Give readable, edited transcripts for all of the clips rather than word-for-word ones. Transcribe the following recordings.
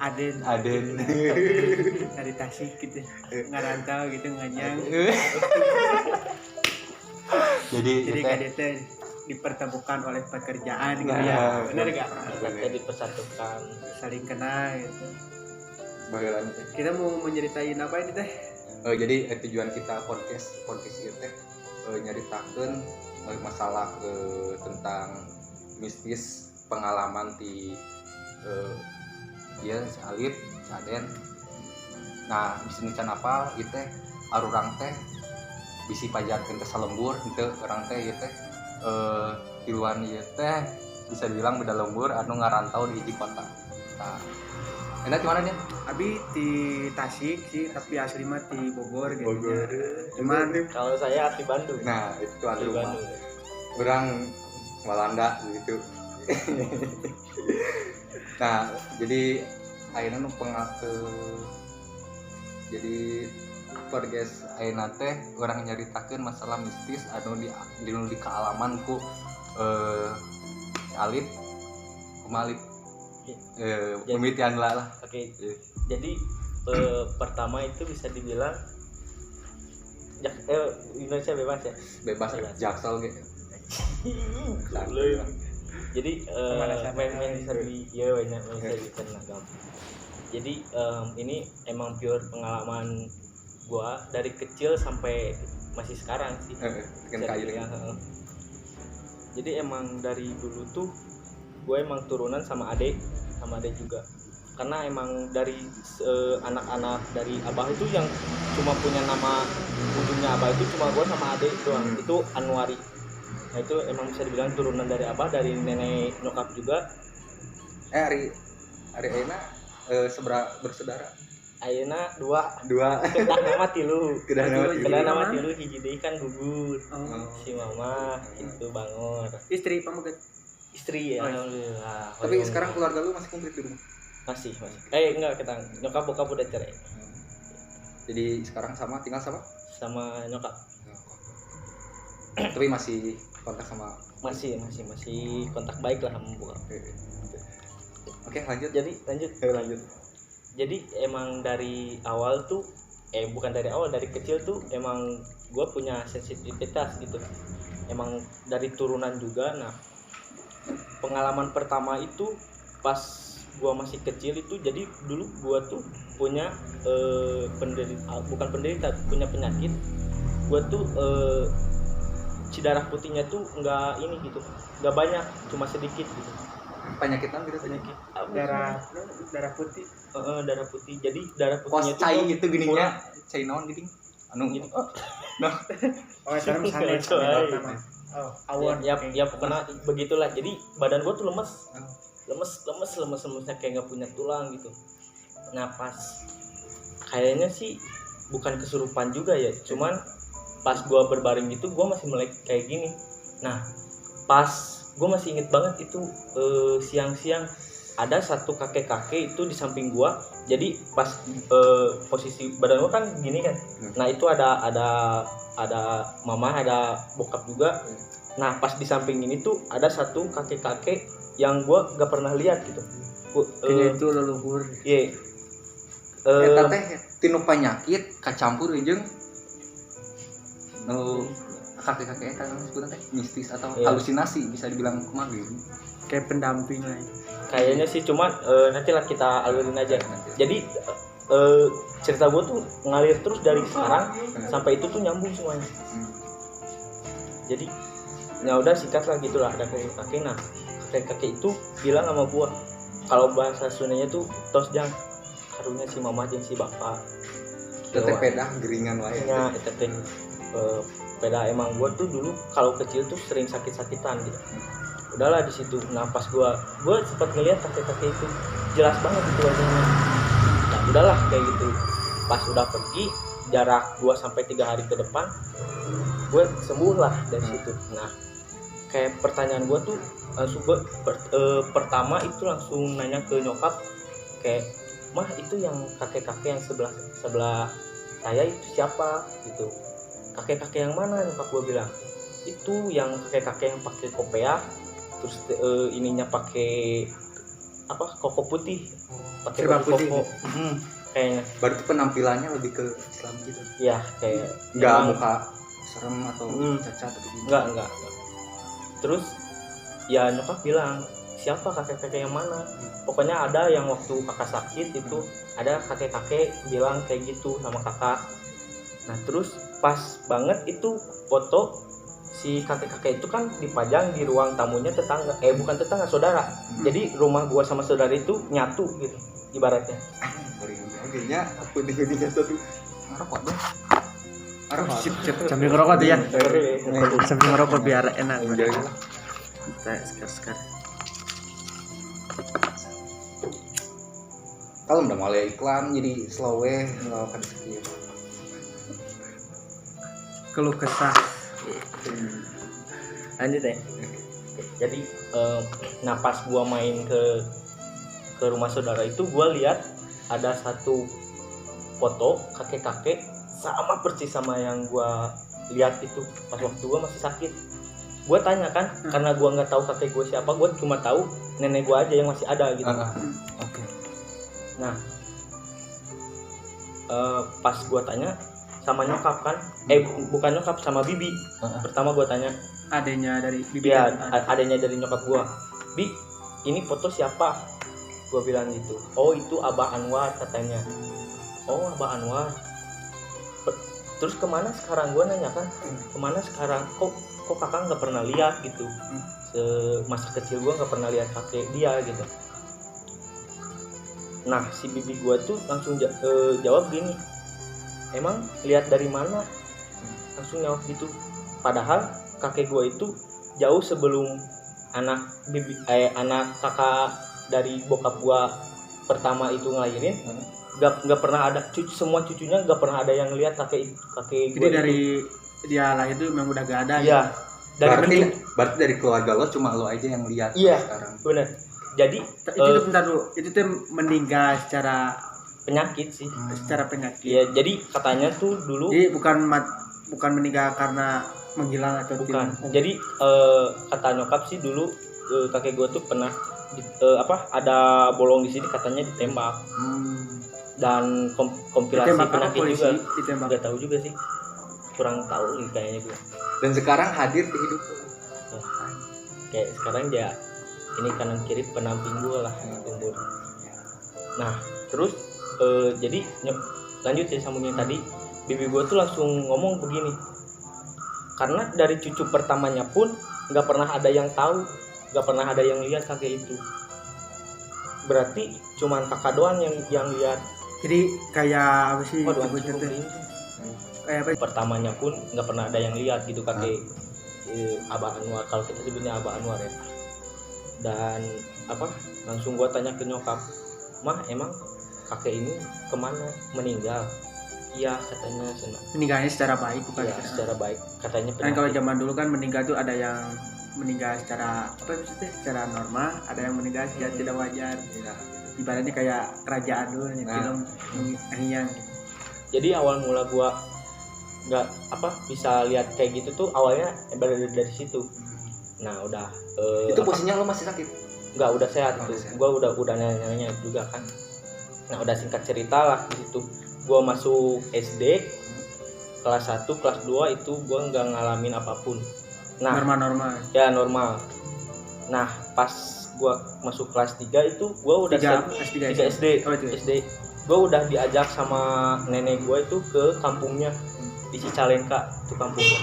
Aden dari Tasik gitu ngarantau gitu nganyang. Jadi KDT dipertemukan oleh pekerjaan gitu ya. Benar enggak? Jadi persatukan, Saling kenal gitu. Baheula Kita mau menceritain apa ini teh? jadi tujuan kita podcast ieu teh nyaritakeun masalah tentang mistis pengalaman di ieu si Alif, si Aden. Nah, bisnis can apa ieu teh arurang teh bisi pajarkeun ke salembur henteu urang teh ieu teh tiluan ieu teh bisa dibilang beda lembur anu ngarantau di hiji kota. Nah, enak di mana nih? Abi di Tasik sih, tapi asli mah di Bogor gitu. Bogor. Cuman kalau saya di Bandung. Nah, itu Di rumah. Bandung. Orang Walanda gitu. Nah, jadi ayeuna nu jadi podcast ayeuna teh urang nyaritakeun masalah mistis anu di kealaman ku Alif kumalif pemitian lah. Oke. Jadi pertama itu bisa dibilang Indonesia bebas ya. Bebas jaksel gitu. Jadi main bisa ditenagam. Jadi ini emang pure pengalaman gua dari kecil sampai masih sekarang sih. Jadi emang dari dulu tuh gue emang turunan sama adek juga, karena emang dari anak-anak dari abah itu yang cuma punya nama ujungnya abah itu cuma gue sama adek doang. Itu Anwari. Nah itu emang bisa dibilang turunan dari abah, dari nenek nyokap juga. Ari ayeuna bersaudara? Ayeuna dua. Kedah nama tilu hiji deui kan gugur. Si mama itu Bangor. Istri pamuget. Istri ya, alhamdulillah. Tapi sekarang keluarga lu masih komplit di rumah? Masih. Enggak, kita nyokap bokap udah cerai. Jadi sekarang tinggal sama nyokap. Tapi masih kontak sama? Masih kontak baik lah sama bokap. Oke, lanjut. Jadi emang dari awal tuh bukan dari awal, dari kecil tuh emang gue punya sensitivitas gitu. Emang dari turunan juga. Nah, pengalaman pertama itu pas gua masih kecil itu, jadi dulu gua tuh punya punya penyakit. Gua tuh darah putihnya tuh nggak ini gitu, nggak banyak, cuma sedikit gitu. Penyakitan gitu? Penyakit darah putih. Darah putih. Jadi darah putihnya tuh cai gitu gininya, cai naon gitu anu gini. Nah, sekarang sana nama. Awon ya pokoknya begitulah. Jadi badan gue tuh lemesnya kayak nggak punya tulang gitu. Nah pas kayaknya sih bukan kesurupan juga ya, cuman pas gue berbaring gitu gue masih melek kayak gini. Nah pas gue masih inget banget itu siang-siang ada satu kakek itu di samping gue. Jadi pas posisi badan gue kan gini kan. Nah itu ada mama, ada bokap juga. Nah pas di samping ini tuh ada satu kakek yang gue gak pernah lihat gitu. Itu leluhur. Iya. Eta teh tinu penyakit kacampur jeung kakek eta sebenarnya teh mistis atau halusinasi bisa dibilang kumaha gitu. Kayak pendamping lah. Kayaknya sih, cuman nantilah kita alurin aja. Jadi cerita gue tuh ngalir terus dari sekarang sampai itu tuh nyambung semuanya. Jadi ya udah sikat lah gitulah, ada kakek. Nah kakek itu bilang sama gue, kalau bahasa Sundanya tuh tos jang karunya si mama jeung si bapak. Teteh pedah geringan wae. Ya teteh pedah. Emang gue tuh dulu kalau kecil tuh sering sakit-sakitan gitu. Udahlah di situ. Nah pas gue sempat ngeliat kakek itu jelas banget itu wajahnya. Nah udahlah kayak gitu. Pas udah pergi jarak 2-3 hari ke depan, gue sembuh lah dari situ. Nah kayak pertanyaan gue tuh pertama itu langsung nanya ke nyokap, kayak mah itu yang kakek yang sebelah saya itu siapa gitu. Kakek yang mana? Nyokap gue bilang itu yang kakek yang pakai kopea, terus ininya pakai apa koko putih, pakai Serba baju putih koko. gitu. Kayaknya Berarti penampilannya lebih ke Islam gitu. ya kayak Enggak emang- muka serem atau Hmm. cacat atau gimana. enggak. Terus ya nyokap bilang siapa kakek-kakek yang mana, pokoknya ada yang waktu kakak sakit itu ada kakek-kakek bilang kayak gitu sama kakak. Nah terus pas banget itu foto si kakek-kakek itu kan dipajang di ruang tamunya tetangga, bukan tetangga, saudara. Jadi rumah gua sama saudara itu nyatu gitu ibaratnya. Akhirnya aku tinggal satu ngerokok deh. Ngerokok. Sip, sambil ngerokok tuh ya. Ngeri. Sambil ngerokok biar enak. Jadi, Kita sekar. kalau udah mulai iklan jadi slow nggak akan sekian. Keluh kesah. Lanjut ya. Jadi nah pas gua main ke rumah saudara itu gua lihat ada satu foto kakek-kakek sama persis sama yang gua lihat itu pas waktu gua masih sakit. Gua tanya kan karena gua nggak tahu kakek gua siapa, gua cuma tahu nenek gua aja yang masih ada gitu. Oke. Nah pas gua tanya sama nyokap kan, bukan nyokap, sama bibi. Pertama gua tanya, Adanya dari bibi. ya adanya dari nyokap gua, Bi ini foto siapa, gua bilang gitu. Oh itu Abah Anwar katanya. Oh Abah Anwar. Terus kemana sekarang, gua nanya kan kemana sekarang, kok kakak nggak pernah lihat gitu. Masa kecil gua nggak pernah lihat kakek dia gitu. Nah si bibi gua tuh langsung jawab gini, emang lihat dari mana, langsung jawab gitu. Padahal kakek gue itu jauh sebelum anak kakak dari bokap gue pertama itu ngelahirin, nggak pernah ada semua cucunya nggak pernah ada yang lihat kakek Jadi gue dari dia lahir itu memang udah gak ada. iya Berarti dari keluarga lo cuma lo aja yang lihat Iya. sekarang. benar. Jadi Itu bentar dulu. Itu tuh meninggal secara penyakit sih. penyakit. Iya, jadi katanya tuh dulu Jadi bukan meninggal karena menghilang atau bukan. tidak. Jadi kata nyokap sih dulu kakek gue tuh pernah ada bolong di sini katanya ditembak. Dan kompilasi Ditembak apa, penyakit polisi? juga Ditembak. nggak tahu juga sih, kurang tahu nih kayaknya gue. Dan sekarang hadir di hidup lo. Kayak sekarang ya ini kanan kiri penamping gue lah umur. Nah terus jadi lanjut ya sambungin tadi, bibi gue tuh langsung ngomong begini, karena dari cucu pertamanya pun nggak pernah ada yang tahu, nggak pernah ada yang lihat kakek itu. Berarti cuman kakak doang yang lihat. Jadi kayak apa sih? Waduh, sebutnya anjing, tuh? ini. Kayak apa? Pertamanya pun nggak pernah ada yang lihat gitu kakek Abah Anwar, kalau kita sebutnya Abah Anwar ya. Dan langsung gua tanya ke nyokap, mah emang kakek ini kemana, meninggal? Iya katanya Meninggalnya secara baik bukan ya, secara baik katanya. Kan kalau zaman dulu kan meninggal tuh ada yang meninggal secara apa maksudnya? Secara normal, ada yang meninggal secara tidak wajar. Ibaratnya kayak kerajaan dulu nih film yang Jadi awal mula gua nggak bisa lihat kayak gitu tuh awalnya dari situ. Nah udah Itu posisinya lo masih sakit. nggak, udah sehat Oh, itu. udah sehat. Gua udah nanya juga kan. Nah udah singkat cerita lah di situ. Gua masuk SD kelas 1, kelas 2 itu gua nggak ngalamin apapun. Nah normal-normal. ya normal. Nah pas gua masuk kelas 3 itu gua udah 3 SD. Oh, itu. SD. Gue udah diajak sama nenek gue itu ke kampungnya di Cicalengka, itu kampungnya.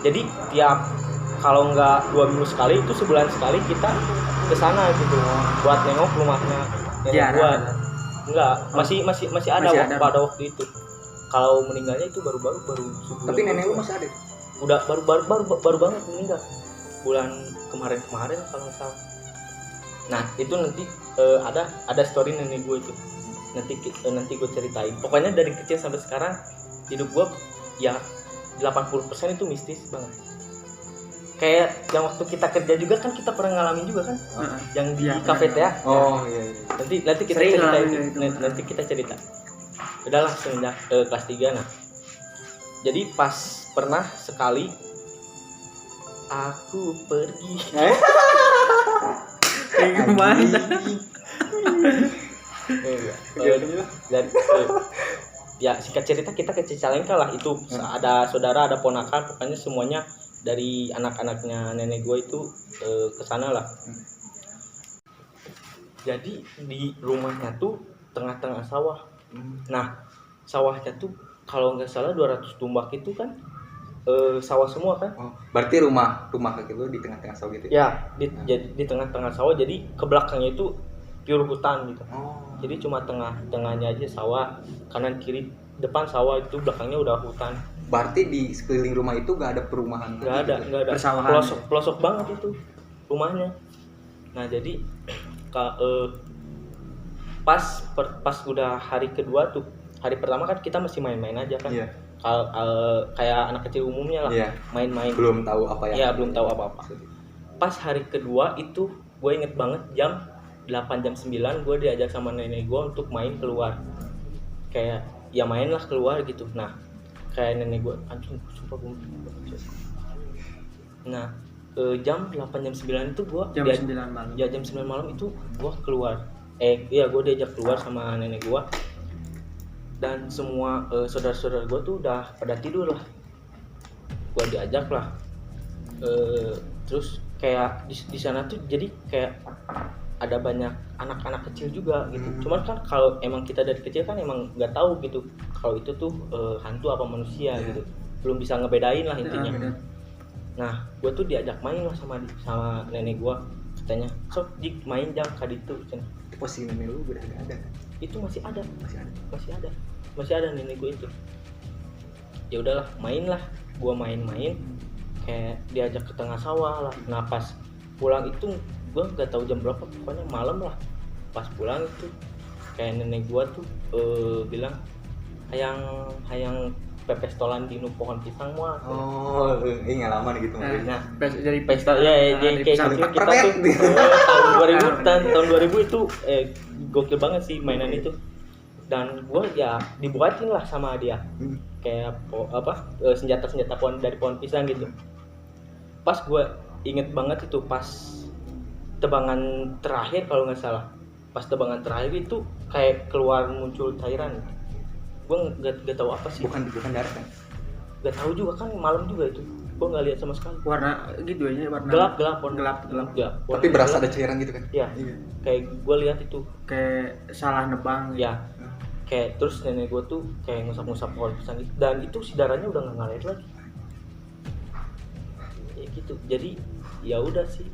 Jadi tiap kalau nggak 2 minggu sekali itu sebulan sekali kita ke sana gitu buat nengok rumahnya nenek gue. Enggak, masih ada pada waktu itu. Kalau meninggalnya itu baru sebulan. Tapi nenek lu masih ada. Udah baru banget meninggal. Bulan kemarin kalau nggak salah. Nah, itu nanti ada story nenek gue itu. Nanti gue ceritain. Pokoknya dari kecil sampai sekarang hidup gue ya 80% itu mistis banget. Kayak yang waktu kita kerja juga kan kita pernah ngalamin juga kan, yang di kafe teh. Oh iya. Nanti kita Sering ceritain. ngalamin Nanti kita cerita. Udahlah semenjak kelas 3 nah. Jadi pas pernah sekali aku pergi. Kayak gimana? Dan ya singkat cerita kita ke Cicalengka lah, itu ada saudara, ada ponakan, pokoknya semuanya dari anak-anaknya nenek gue itu ke sana lah. Jadi di rumahnya tuh tengah-tengah sawah. Nah, sawahnya tuh kalau nggak salah 200 tumbak itu kan sawah semua kan? Oh, berarti rumah kaki lu di tengah-tengah sawah gitu ya? Ya, di tengah-tengah sawah, jadi ke belakangnya itu pure hutan gitu. Oh. Jadi cuma tengahnya aja sawah, kanan kiri depan sawah, itu belakangnya udah hutan. Berarti di sekeliling rumah itu gak ada perumahan? Nggak ada, gitu? nggak ada. Persawahan. Pelosok banget itu rumahnya. Nah jadi pas udah hari kedua tuh, hari pertama kan kita masih main-main aja kan. Iya. Kayak anak kecil umumnya lah, Iya. main-main. Belum tahu apa ya? Iya, belum tahu apa-apa. Pas hari kedua itu gue inget banget jam 8 jam 9 gue diajak sama nenek gue untuk main keluar. Kayak ya mainlah keluar gitu. Nah kayak nenek gue, anjing sumpah gue. Nah jam 8 jam 9 itu gue Jam 9 malam. Ya jam 9 malam itu gue keluar. Iya gue diajak keluar sama nenek gue. Dan semua saudara-saudara gue tuh udah pada tidur lah. Gue diajak lah. Terus kayak di sana tuh jadi kayak ada banyak anak-anak kecil juga gitu. Cuman kan kalau emang kita dari kecil kan emang nggak tahu gitu kalau itu tuh hantu apa manusia gitu. Belum bisa ngebedain lah intinya. Nah, gue tuh diajak main lah sama nenek gue. Katanya, sok Dik main jam kaditu. Posisi nenek lu udah nggak ada kan? Itu masih ada. Masih ada. Masih ada nenek gue itu. Ya udahlah, main lah. Gue main-main kayak diajak ke tengah sawah lah. Nah, pas pulang itu gue nggak tahu jam berapa, pokoknya malam lah. Pas pulang itu kayak nenek gue tuh bilang hayang pepes tolan di pohon pisang mual. Oh, ini ngalaman gitu maksudnya. Dari Pesta ya kayak gitu kita tuh tahun 2000 itu gokil banget sih mainan itu. Dan gue ya dibuatin lah sama dia kayak senjata dari pohon pisang gitu. Pas gue inget banget itu pas tebangan terakhir kalau nggak salah, pas tebangan terakhir itu kayak keluar muncul cairan. Gue nggak tahu apa sih. Bukan darah kan? Nggak tahu juga kan, malam juga itu. Gue nggak lihat sama sekali. Warna gitu aja, warna gelap. Tapi berasa ada cairan gitu kan? Iya. Kayak gue lihat itu kayak salah nebang. ya. Kayak terus nenek gue tuh kayak ngusap-ngusap pohon pisang gitu, dan itu si darahnya udah nggak ngalir lagi. Ya gitu. Jadi ya udah sih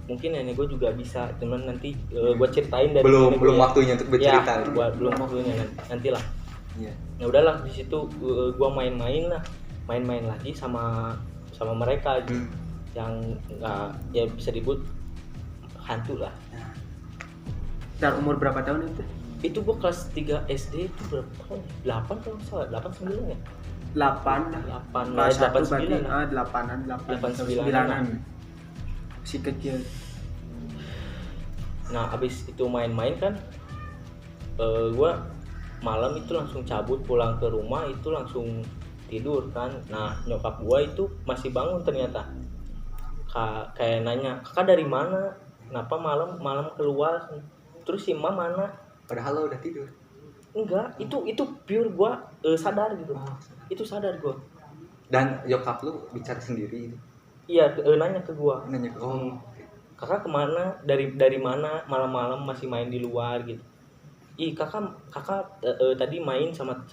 mungkin nenek gue juga bisa, cuman nanti gue ceritain dari belum waktunya untuk bercerita. Ya, belum waktunya nanti lah. Iya. Ya udahlah, di situ gue main lagi sama mereka gitu. Yang nggak ya bisa disebut hantu lah. Dan umur berapa tahun itu? Itu gue kelas 3 SD itu berapa tahun? 8 kalau nggak salah, 8 9 ya? 8 kelas 1 8 berarti 9. 8 9 si kecil. Nah abis itu main-main kan gue malam itu langsung cabut pulang ke rumah, itu langsung tidur kan. Nah nyokap gue itu masih bangun ternyata. Kayak nanya, kakak dari mana, kenapa malam keluar, terus si emak mana? Padahal lo udah tidur. Enggak, itu pure gue sadar gitu. Itu sadar gue. Dan nyokap lu bicara sendiri? Iya, nanya ke gue. Nanya, Kakak kemana, dari mana malam-malam masih main di luar gitu. Ih kakak tadi main sama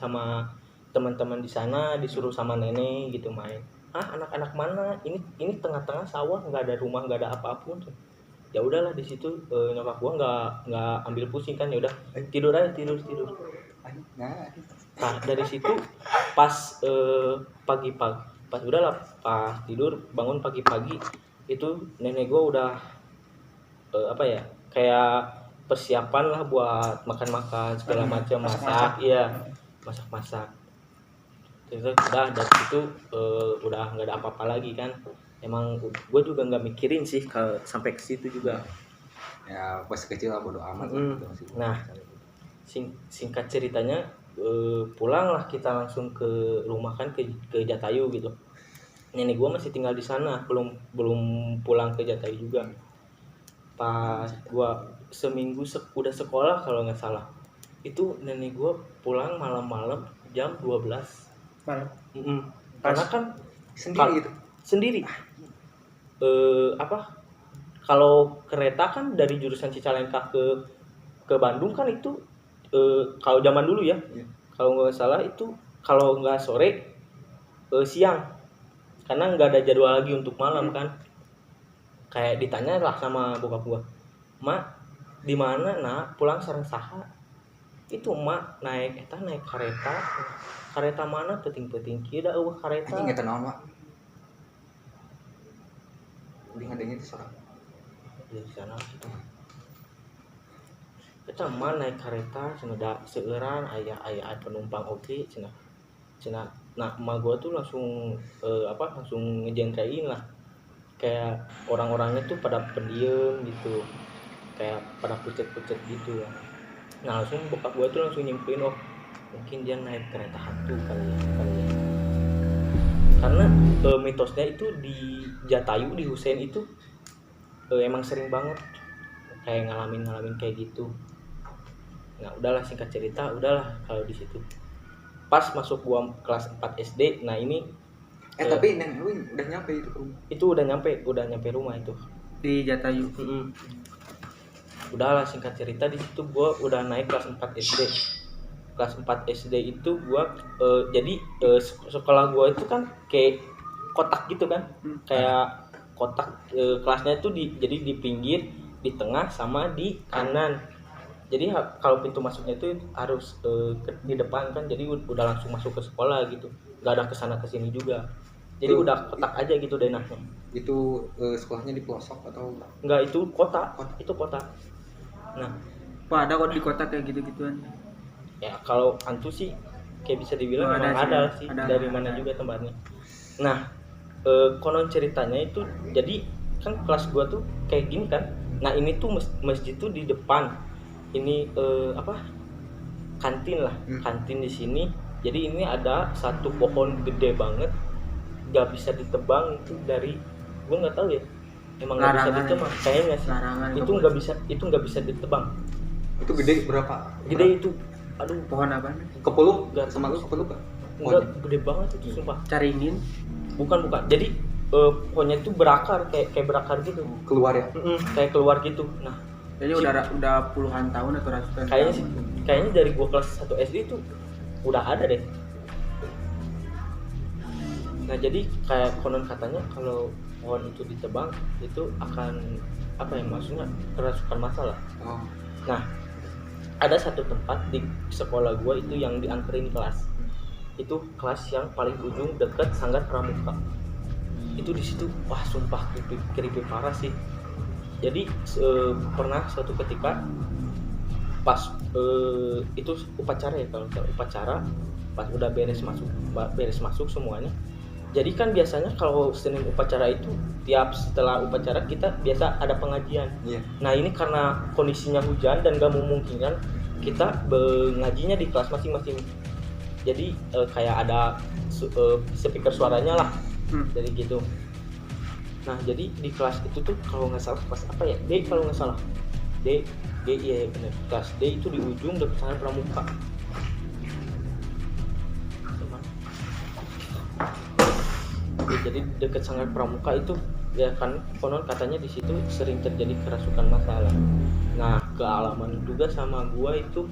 teman-teman di sana, disuruh sama nenek gitu main. Anak-anak mana, ini tengah-tengah sawah, nggak ada rumah, nggak ada apapun. Ya udahlah, di situ nyokap gua nggak ambil pusing kan, ya udah tidur aja. Nah dari situ pas pagi-pagi, pas tidur bangun pagi-pagi itu nenek gua udah kayak persiapan lah buat makan segala macam, masak. Terus udah dari situ udah nggak ada apa-apa lagi kan. Emang gue juga nggak mikirin sih kalau sampai ke situ juga. Ya pas kecil lah bodo amat. Nah singkat ceritanya pulanglah kita langsung ke rumah kan, ke Jatayu gitu. Nenek gue masih tinggal di sana, belum pulang ke Jatayu juga. Pas gue seminggu udah sekolah kalau nggak salah. Itu nenek gue pulang malam-malam jam 12 malam. Karena kan Sendiri gitu. sendiri. Kalau kereta kan dari jurusan Cicalengka ke Bandung kan itu kalau zaman dulu ya. Iya. Kalau nggak salah itu kalau nggak sore siang. Karena nggak ada jadwal lagi untuk malam kan. Kayak ditanya lah sama bokap gua, "Mak, di mana nak pulang sareng saha?" Itu mak naik kereta. Kereta mana penting-penting kieu da eueuh kereta. Anjing eta naon, Mak? Di ngadengnya itu suara. Di sana gitu. Kita mah naik kereta cenah da seueuran aya penumpang oke cenah nah emak gua tuh langsung langsung ngejentrain lah, kayak orang-orangnya tuh pada pendiam gitu, kayak pada pucet-pucet gitu ya. Nah langsung bokap gua tuh langsung nyimpulin, oh mungkin dia naik kereta hantu kali ya. Karena mitosnya itu di Jatayu di Husein itu emang sering banget kayak ngalamin kayak gitu. Nah udahlah, singkat cerita udahlah kalau di situ. Pas masuk gua kelas 4 SD, nah ini Tapi nenek lu udah nyampe itu ke rumah. itu udah nyampe rumah itu. Di Jatayu. Udahlah, singkat cerita di situ gua udah naik kelas 4 SD. Kelas 4 SD itu gua jadi sekolah gua itu kan kayak kotak gitu kan. Kayak kotak, kelasnya itu jadi di pinggir, di tengah sama di kanan. Jadi kalau pintu masuknya itu harus di depan kan, jadi udah langsung masuk ke sekolah gitu, nggak ada kesana kesini juga, jadi udah kotak aja gitu denahnya. Itu sekolahnya di pelosok atau Nggak, itu kota. Itu kota. Nah Wah, ada kok di kota kayak gitu-gituan. ya kalau hantu sih kayak bisa dibilang Oh, memang ada ada sih. sih, Ada. dari mana juga tempatnya. Nah konon ceritanya itu, jadi kan kelas gua tuh kayak gini kan. Nah ini tuh masjid tuh di depan. Ini kantin lah, kantin di sini. Jadi ini ada satu pohon gede banget, nggak bisa ditebang. Itu dari, gue nggak tahu ya, emang nggak bisa ditebang kayaknya sih. Larangan Itu nggak bisa ditebang. itu gede berapa? Gede itu, aduh, Pohon apa? Kepeluk Nggak. sama lu kepeluk gak? enggak, gede banget itu sumpah. Caringin. Bukan. Jadi pohonnya itu berakar, kayak berakar gitu. Keluar ya? Kayak keluar gitu. Nah Kayaknya udah puluhan tahun atau ratusan kayaknya tahun. sih, kayaknya dari gua kelas 1 SD itu udah ada deh. Nah jadi kayak konon katanya kalau pohon itu ditebang itu akan maksudnya kerasukan masalah. Oh. Nah ada satu tempat di sekolah gua itu yang dianterin kelas, itu kelas yang paling ujung dekat Sanggar Pramuka. Itu di situ wah sumpah creepy parah sih. Jadi pernah suatu ketika pas itu upacara ya, kalau upacara pas udah beres masuk semuanya. Jadi kan biasanya kalau Senin upacara itu tiap setelah upacara kita biasa ada pengajian. Iya. Nah ini karena kondisinya hujan dan gak memungkinkan, kita ngajinya di kelas masing-masing. Jadi kayak ada speaker suaranya lah, jadi gitu. Nah jadi di kelas itu tuh kalau nggak salah kelas apa ya, D kalau nggak salah, D iya benar, kelas D itu di ujung dekat Sanggar Pramuka. Jadi dekat Sanggar Pramuka itu ya kan konon katanya di situ sering terjadi kerasukan masalah. Nah kealaman juga sama gua itu